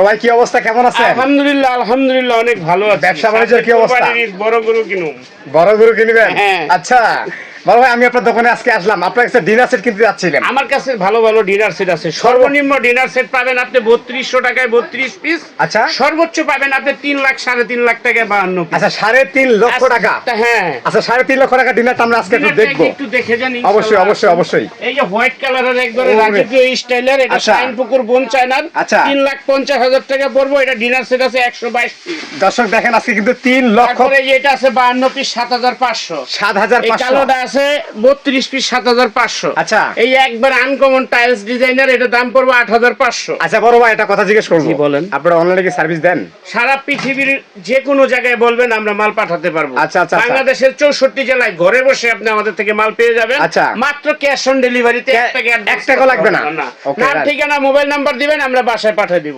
ভাই কি অবস্থা, কেমন আছেন? আলহামদুলিল্লাহ আলহামদুলিল্লাহ অনেক ভালো আছে। ব্যবসা বাণিজ্যের কি অবস্থা? বড় গরু কিনুন। বড় গরু কিনবেন? হ্যাঁ। আচ্ছা বড় ভাই, আমি আপনার দোকানে আজকে আসলাম, আপনার কাছে ডিনার সেট কিনতে যাচ্ছিলাম। আমার কাছে ভালো ভালো ডিনার সেট আছে। সর্বনিম্ন ডিনার সেট পাবেন আপনি 3200 টাকায় 32 পিস। আচ্ছা। সর্বোচ্চ পাবেন আপনি 3 লাখ 3.5 লাখ টাকায় 52 পিস। আচ্ছা 3.5 লক্ষ টাকা? হ্যাঁ। আচ্ছা 3.5 লক্ষ টাকা ডিনারটা আমরা আজকে একটু দেখবো। একটু দেখে যান। অবশ্যই অবশ্যই অবশ্যই। এই যে হোয়াইট কালারের একবারে ওরে। রাজকীয় স্টাইলের, এটা আচ্ছা। শাইনপুকুর বোন চায়নার। আচ্ছা। 3,50,000 টাকা পড়বো। এটা ডিনার সেট আছে 122 পিস। দর্শক দেখেন আজকে কিন্তু 3 লক্ষ। তারপরে এটা আছে 52 পিস 7,500। এই 7,500। কালোটা আছে 32 পিস 7,500। আচ্ছা। এই একবার আনকমন টাইলস ডিজাইনার, এটা দাম পড়বে 8,500। আচ্ছা বড় ভাই, এটা কথা জিজ্ঞেস করবো। জি, বলেন। আপনারা অনলাইনে কি সার্ভিস দেন? সারা পৃথিবীর যে কোনো জায়গায় বলবেন আমরা মাল পাঠাতে পারবো। আচ্ছা, আচ্ছা, আচ্ছা। বাংলাদেশের 64 জেলায় ঘরে বসে আপনি আমাদের থেকে মাল পেয়ে যাবেন। আচ্ছা। মাত্র ক্যাশ অন ডেলিভারিতে 1 টাকা এক টাকাও লাগবে না? না। Okay, নাম right. ঠিকানা মোবাইল নাম্বার দিবেন, আমরা বাসায় পাঠিয়ে দিব।